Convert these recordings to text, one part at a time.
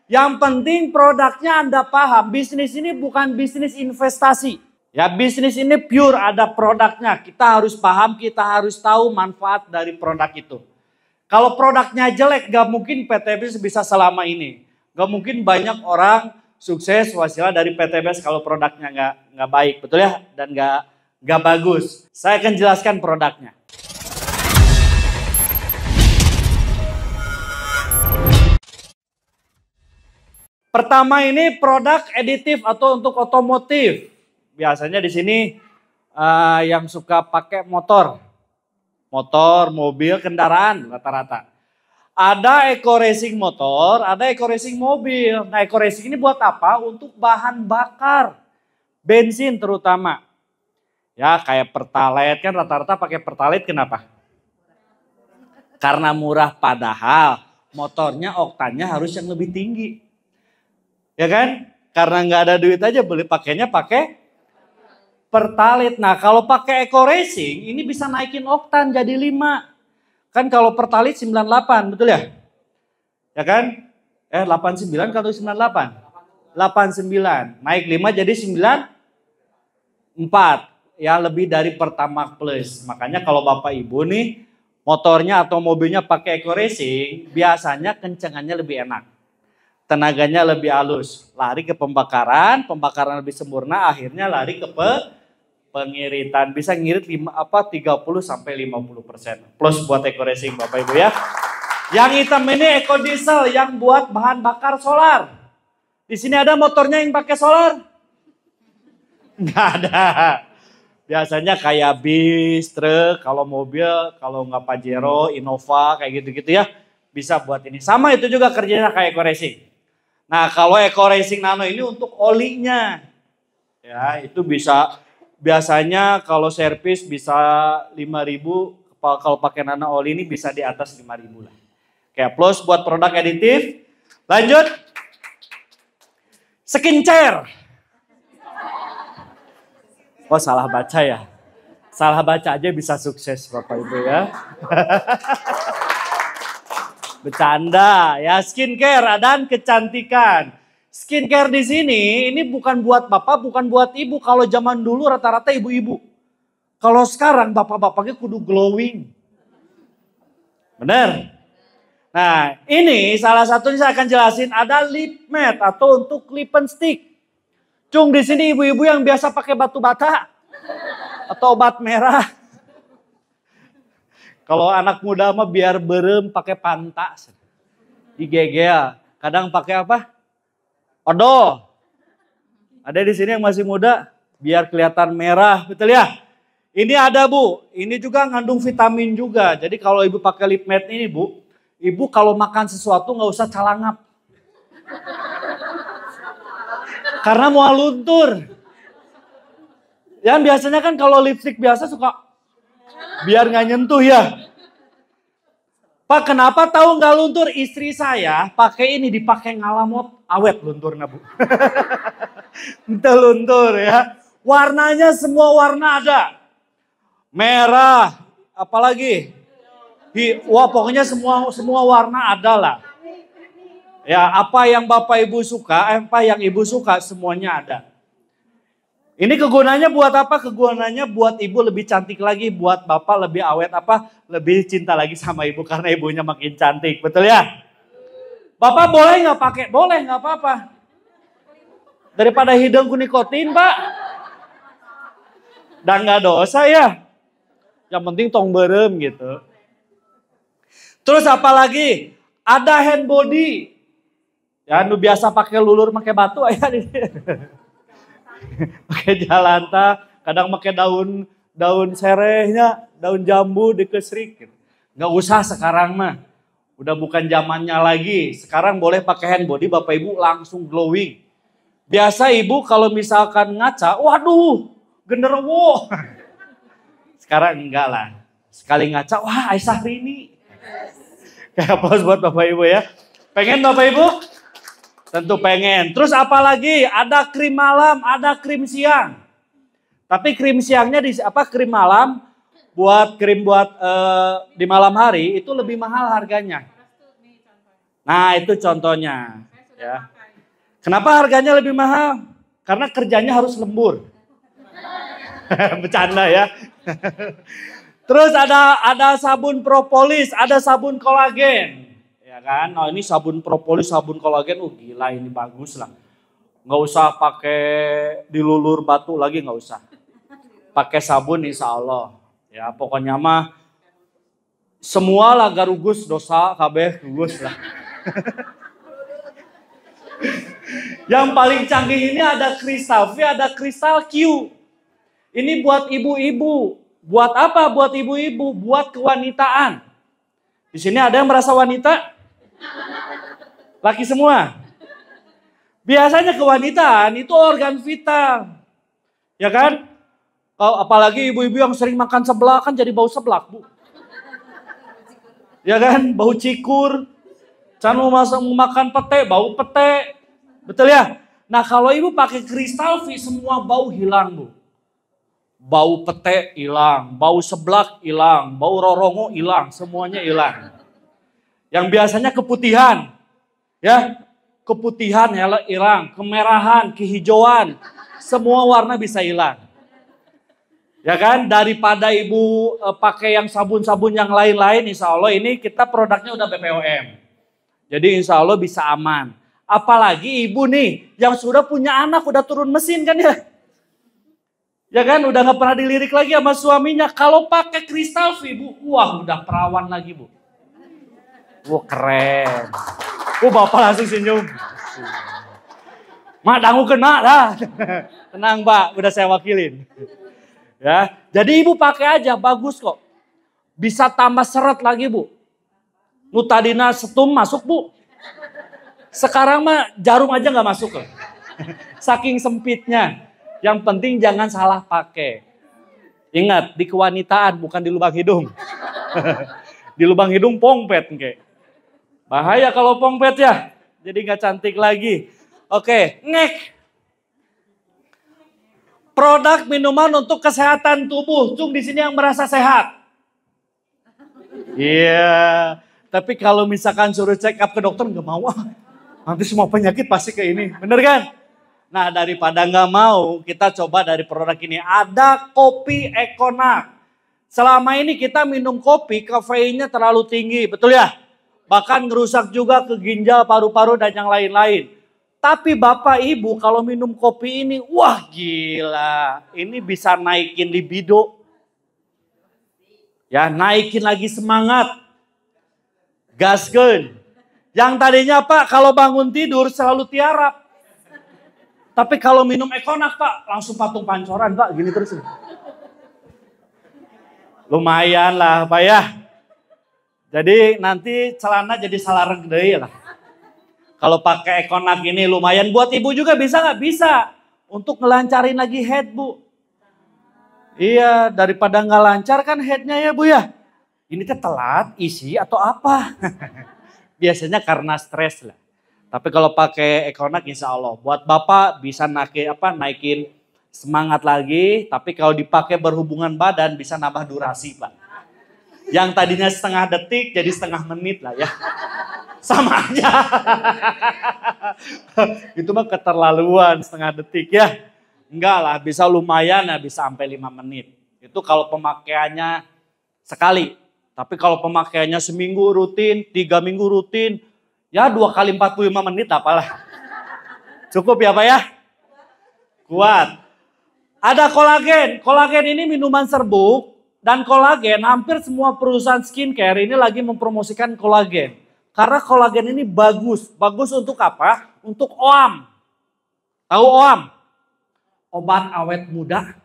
Yang penting produknya Anda paham. Bisnis ini bukan bisnis investasi. Ya, bisnis ini pure ada produknya. Kita harus paham, kita harus tahu manfaat dari produk itu. Kalau produknya jelek, gak mungkin PTBS bisa selama ini. Gak mungkin banyak orang sukses wasilah dari PTBS kalau produknya nggak baik, betul ya? Dan nggak bagus. Saya akan jelaskan produknya. Pertama ini produk aditif atau untuk otomotif. Biasanya di sini yang suka pakai motor, mobil, kendaraan rata-rata. Ada eco racing motor, ada eco racing mobil. Nah, eco racing ini buat apa? Untuk bahan bakar, bensin terutama. Ya kayak Pertalite kan rata-rata pakai Pertalite, kenapa? Karena murah, padahal motornya oktannya harus yang lebih tinggi. Ya kan? Karena nggak ada duit aja pakainya pakai Pertalite. Nah kalau pakai eco racing ini bisa naikin oktan jadi 5. Kan kalau Pertalite 98, betul ya? Ya kan? 89 kalau 98? 89. Naik 5 jadi 94. Ya lebih dari Pertamax Plus. Makanya kalau Bapak Ibu nih motornya atau mobilnya pakai eco racing, biasanya kencengannya lebih enak. Tenaganya lebih halus, lari ke pembakaran lebih sempurna, akhirnya lari ke pengiritan. Bisa ngirit 30 sampai 50%. Plus buat eco racing Bapak Ibu ya. Yang hitam ini eco diesel yang buat bahan bakar solar. Di sini ada motornya yang pakai solar? Nggak ada. Biasanya kayak bis, truk, kalau mobil, kalau nggak Pajero, Innova, kayak gitu-gitu ya. Bisa buat ini. Sama itu juga kerjanya kayak eco racing. Nah kalau eco racing nano ini untuk olinya. Ya itu bisa, biasanya kalau servis bisa 5.000, kalau pakai nano oli ini bisa di atas 5.000 lah. Kayak plus buat produk aditif. Lanjut. Skincare. Oh salah baca ya. Salah baca aja bisa sukses Bapak Ibu ya. Bercanda ya, skincare dan kecantikan. Skincare di sini ini bukan buat bapak, bukan buat ibu. Kalau zaman dulu rata-rata ibu-ibu. Kalau sekarang bapak-bapaknya kudu glowing. Benar? Nah, ini salah satunya saya akan jelasin, ada lip matte atau untuk lipstick. Cung di sini ibu-ibu yang biasa pakai batu bata atau obat merah. Kalau anak muda mah biar berem pakai pantas. Digegel. Kadang pakai apa? Odol. Ada di sini yang masih muda biar kelihatan merah, betul ya? Ini ada Bu, ini juga ngandung vitamin juga. Jadi kalau ibu pakai lip matte ini Bu, ibu kalau makan sesuatu nggak usah calangap. Karena mau luntur. Yang biasanya kan kalau lipstick biasa suka biar nggak nyentuh ya. Pak kenapa tahu nggak luntur? Istri saya pakai ini dipakai ngalamot awet lunturnya Bu. Entah luntur ya. Warnanya semua warna ada. Merah, apalagi? Wah pokoknya semua warna ada lah. Ya apa yang Bapak Ibu suka, apa yang Ibu suka semuanya ada. Ini kegunaannya buat apa? Kegunaannya buat ibu lebih cantik lagi, buat bapak lebih awet lebih cinta lagi sama ibu karena ibunya makin cantik, betul ya? Bapak boleh nggak pakai? Boleh, nggak apa-apa. Daripada hidung nikotin, Pak. Dan nggak dosa ya. Yang penting tong berem gitu. Terus apa lagi? Ada hand body. Ya, nu biasa pakai lulur, pakai batu aja di pakai jalanta, kadang pakai daun serehnya, daun jambu dikesrik. Nggak usah sekarang mah, udah bukan zamannya lagi. Sekarang boleh pakai hand body, Bapak Ibu langsung glowing. Biasa Ibu kalau misalkan ngaca, waduh, genderuwo. Sekarang enggak lah, sekali ngaca, wah Aisyah Rini. Kayak aplaus buat Bapak Ibu ya. Pengen Bapak Ibu? Tentu pengen. Terus apa lagi? Ada krim malam, ada krim siang. Tapi krim siangnya krim malam buat di malam hari itu lebih mahal harganya. Nah, itu contohnya. Ya. Kenapa harganya lebih mahal? Karena kerjanya harus lembur. Bercanda ya. Terus ada sabun propolis, ada sabun kolagen. Ya kan? Nah ini sabun propolis, sabun kolagen, gila ini bagus lah. Nggak usah pakai dilulur batu lagi, nggak usah. Pakai sabun insya Allah. Ya pokoknya mah semua lah garugus dosa kabeh gugus lah. Yang paling canggih ini ada Crystal V, ada Crystal Q. Ini buat ibu-ibu. Buat apa buat ibu-ibu? Buat kewanitaan. Di sini ada yang merasa wanita? Laki semua. Biasanya kewanitaan itu organ vital. Ya kan? Kalau apalagi ibu-ibu yang sering makan seblak kan jadi bau seblak, Bu. Ya kan? Bau cikur. Canu makan pete, bau pete. Betul ya? Nah kalau ibu pakai Crystal V semua bau hilang, Bu. Bau pete hilang, bau seblak hilang, bau rorongo hilang, semuanya hilang. Yang biasanya keputihan, ya keputihan ya hilang, kemerahan, kehijauan, semua warna bisa hilang. Ya kan, daripada ibu pakai yang sabun-sabun yang lain-lain, insya Allah ini kita produknya udah BPOM. Jadi insya Allah bisa aman. Apalagi ibu nih yang sudah punya anak, udah turun mesin kan ya. Ya kan, udah gak pernah dilirik lagi sama suaminya. Kalau pakai Crystal V, Bu, wah udah perawan lagi, Bu. Wah keren. Bapak langsung senyum. Mak dangu kena dah. Tenang Pak, udah saya wakilin. Ya, jadi ibu pakai aja, bagus kok. Bisa tambah seret lagi, Bu. Nu tadina setum masuk, Bu. Sekarang mah jarum aja gak masuk loh. Saking sempitnya. Yang penting jangan salah pakai. Ingat, di kewanitaan bukan di lubang hidung. Di lubang hidung pongpet. Kayak. Bahaya kalau pongpet ya. Jadi gak cantik lagi. Oke, ngek. Produk minuman untuk kesehatan tubuh. Cung di sini yang merasa sehat. Iya. Tapi kalau misalkan suruh check up ke dokter gak mau. Nanti semua penyakit pasti ke ini. Bener kan? Nah daripada nggak mau, kita coba dari produk ini. Ada kopi Econak. Selama ini kita minum kopi, kafeinnya terlalu tinggi, betul ya? Bahkan ngerusak juga ke ginjal, paru-paru dan yang lain-lain. Tapi Bapak Ibu kalau minum kopi ini, wah gila. Ini bisa naikin libido. Ya naikin lagi semangat. Gaskeun. Yang tadinya Pak kalau bangun tidur selalu tiarap. Tapi kalau minum Econak Pak, langsung patung pancoran Pak, gini terus. Lumayan lah Pak ya. Jadi nanti celana jadi salah regdei lah. Kalau pakai Econak ini lumayan, buat ibu juga bisa nggak? Bisa. Untuk ngelancarin lagi head Bu. Iya, daripada nggak lancar kan headnya ya Bu ya. Ini teh telat, isi atau apa? Biasanya karena stres lah. Tapi kalau pakai Econak insya Allah. Buat Bapak bisa naikin semangat lagi. Tapi kalau dipakai berhubungan badan bisa nambah durasi Pak. Yang tadinya setengah detik jadi setengah menit lah ya. Sama aja. Itu mah keterlaluan setengah detik ya. Enggak lah bisa lumayan ya bisa sampai 5 menit. Itu kalau pemakaiannya sekali. Tapi kalau pemakaiannya seminggu rutin, 3 minggu rutin, ya 2 kali 45 menit apalah. Cukup ya Pak ya? Kuat. Ada kolagen. Kolagen ini minuman serbuk dan kolagen hampir semua perusahaan skincare ini lagi mempromosikan kolagen. Karena kolagen ini bagus. Bagus untuk apa? Untuk OAM. Tahu OAM? Obat awet muda.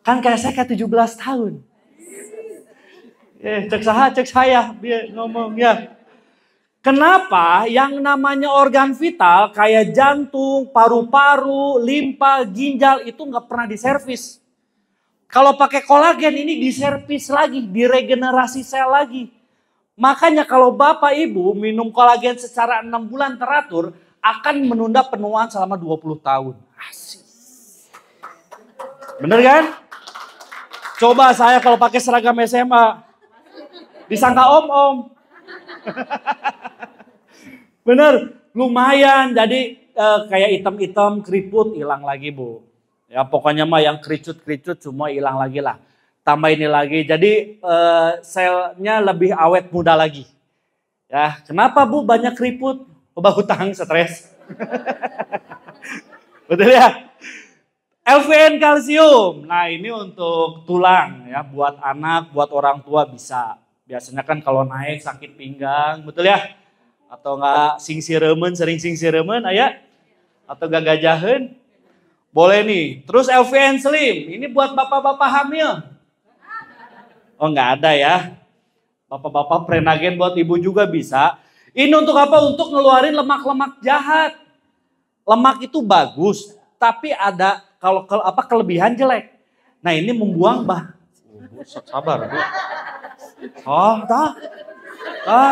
Kan kayak saya kayak 17 tahun. Cek saya biar ngomong ya. Kenapa yang namanya organ vital kayak jantung, paru-paru, limpa, ginjal itu nggak pernah diservis. Kalau pakai kolagen ini diservis lagi, diregenerasi sel lagi. Makanya kalau Bapak Ibu minum kolagen secara 6 bulan teratur akan menunda penuaan selama 20 tahun. Asik. Bener kan? Coba saya kalau pakai seragam SMA. Disangka om-om. Bener. lumayan. Jadi kayak item-item keriput hilang lagi Bu. Ya pokoknya mah yang kericut-kericut semua hilang lagi lah. Tambah ini lagi. Jadi selnya lebih awet muda lagi. Ya, kenapa Bu banyak keriput? Coba hutang stres. Betul ya? LVN kalsium. Nah, ini untuk tulang ya, buat anak, buat orang tua bisa. Biasanya kan kalau naik sakit pinggang, betul ya? Atau enggak singsiremen, sering singsiremen aya? Atau gagajaheun? Boleh nih. Terus LVN slim, ini buat bapak-bapak hamil. Oh, enggak ada ya. Bapak-bapak prenagen buat ibu juga bisa. Ini untuk apa? Untuk ngeluarin lemak-lemak jahat. Lemak itu bagus, tapi ada kalau kelebihan jelek. Nah ini membuang Bu, sabar Bu. Oh, dah.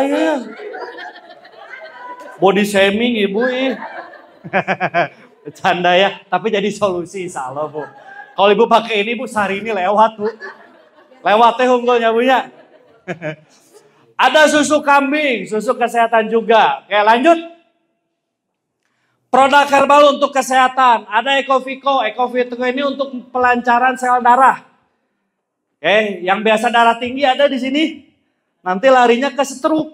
Iya. Body shaming ibu Bercanda ya, tapi jadi solusi insya Allah Bu. Kalau ibu pakai ini Bu, sehari ini lewat Bu. Lewat teh unggulnya Bu ya. Ada susu kambing, susu kesehatan juga. Oke lanjut. Produk herbal untuk kesehatan. Ada Ecoviko. Ecoviko ini untuk pelancaran sel darah. Oke, yang biasa darah tinggi ada di sini. Nanti larinya ke stroke.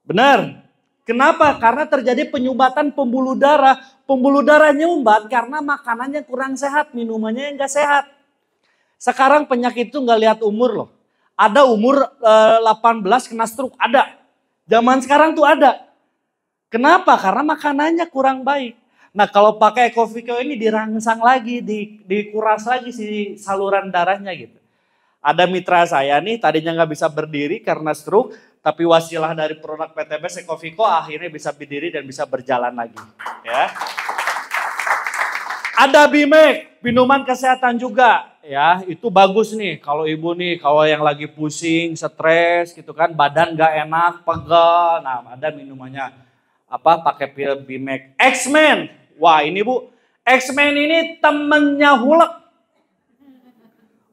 Benar. Kenapa? Karena terjadi penyumbatan pembuluh darah. Pembuluh darah nyumbat karena makanannya kurang sehat, minumannya yang gak sehat. Sekarang penyakit itu gak lihat umur loh. Ada umur 18 kena stroke, ada. Zaman sekarang tuh ada. Kenapa? Karena makanannya kurang baik. Nah kalau pakai Ecoviko ini dirangsang lagi, dikuras lagi si saluran darahnya gitu. Ada mitra saya nih tadinya nggak bisa berdiri karena stroke, tapi wasilah dari produk PTBS Ecoviko akhirnya bisa berdiri dan bisa berjalan lagi. Ya. Ada Bimek, minuman kesehatan juga. Ya itu bagus nih kalau ibu nih, kalau yang lagi pusing, stres gitu kan, badan gak enak, pegel. Nah ada minumannya, pakai pil Bimek. X-Men, wah ini Bu, X-Men ini temennya Hulk.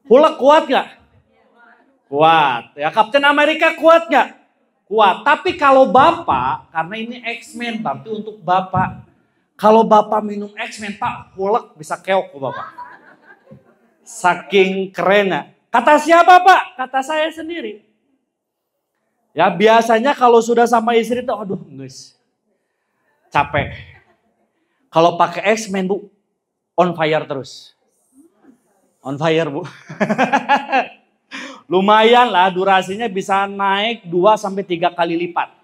Hulk kuat gak? Kuat, ya Captain America kuat gak? Kuat, tapi kalau Bapak, karena ini X-Men berarti untuk Bapak. Kalau Bapak minum X-Men, Pak, Hulk bisa keok ke Bapak. Saking kerennya. Kata siapa Pak? Kata saya sendiri. Ya biasanya kalau sudah sama istri itu, aduh nges. Capek. Kalau pakai X-Men Bu, on fire terus. On fire Bu. Lumayan lah durasinya bisa naik 2-3 kali lipat.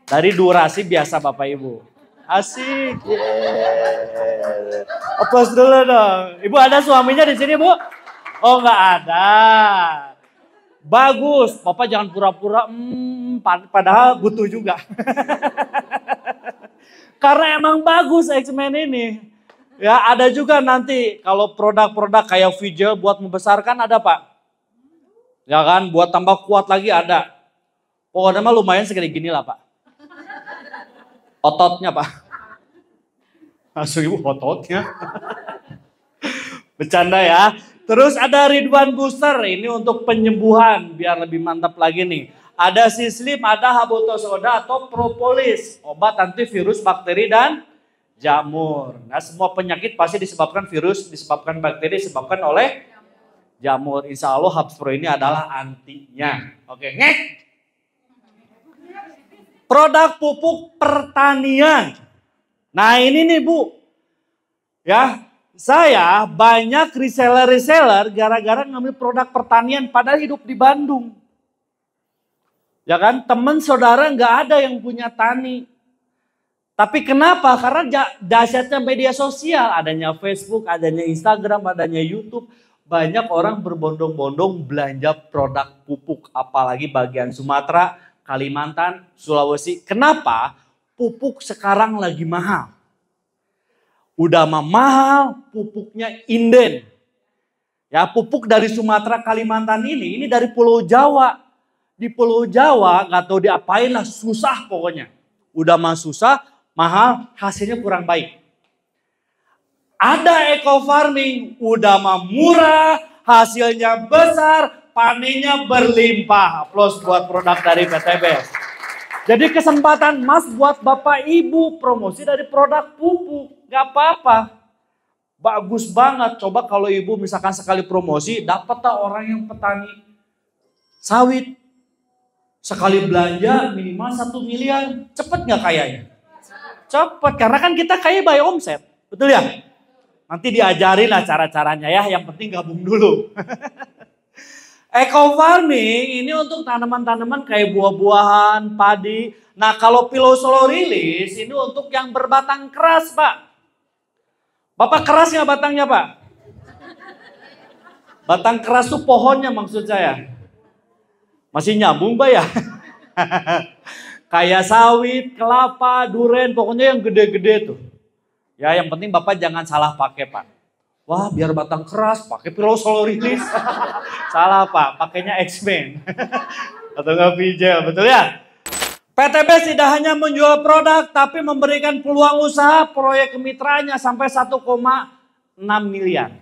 Dari durasi biasa Bapak Ibu. Asik. Yeah. Aplaus dulu dong. Ibu ada suaminya di sini Bu? Oh nggak ada. Bagus. Bapak jangan pura-pura. Padahal butuh juga. Karena emang bagus X-Men ini. Ya ada juga nanti kalau produk-produk kayak Vigel buat membesarkan ada Pak. Ya kan buat tambah kuat lagi ada. Pokoknya mah lumayan segede gini lah Pak. Ototnya Pak. Langsung ibu ototnya. Bercanda ya. Terus ada Ridwan Booster. Ini untuk penyembuhan. Biar lebih mantap lagi nih. Ada Sislim, ada Habotosoda atau Propolis. Obat antivirus, bakteri dan jamur. Nah semua penyakit pasti disebabkan virus, disebabkan bakteri, disebabkan oleh jamur. Insya Allah Habspro ini adalah antinya. Oke, ngek. Produk pupuk pertanian. Nah ini nih Bu, ya saya banyak reseller gara-gara ngambil produk pertanian padahal hidup di Bandung. Ya kan teman saudara nggak ada yang punya tani. Tapi kenapa? Karena dahsyatnya media sosial, adanya Facebook, adanya Instagram, adanya YouTube. Banyak orang berbondong-bondong belanja produk pupuk apalagi bagian Sumatera, Kalimantan, Sulawesi. Kenapa? Pupuk sekarang lagi mahal. Udah mahal, pupuknya inden. Ya, pupuk dari Sumatera, Kalimantan ini dari Pulau Jawa. Di Pulau Jawa nggak tahu diapain lah, susah pokoknya. Udah mah susah, mahal, hasilnya kurang baik. Ada eco farming, udah mah murah, hasilnya besar, panennya berlimpah. Aplaus buat produk dari PTBS. Jadi kesempatan emas buat Bapak Ibu promosi dari produk pupuk. Gak apa-apa. Bagus banget. Coba kalau Ibu misalkan sekali promosi, dapat tak orang yang petani sawit. Sekali belanja minimal 1 miliar. Cepet gak kayanya? Cepet. Karena kan kita kaya by omset. Betul ya? Nanti diajarin lah cara-caranya ya. Yang penting gabung dulu. Eco farming ini untuk tanaman-tanaman kayak buah-buahan, padi. Nah kalau pilosolorillis ini untuk yang berbatang keras Pak. Bapak keras nggak batangnya Pak? Batang keras tuh pohonnya maksud saya. Masih nyambung Pak ya? Kayak sawit, kelapa, duren, pokoknya yang gede-gede tuh. Ya yang penting Bapak jangan salah pakai Pak. Wah biar batang keras pakai pilosolorillis. Salah Pak, pakainya X-Men. Atau nggak Pijel, betul ya? PTB tidak hanya menjual produk tapi memberikan peluang usaha proyek kemitraannya sampai 1,6 miliar.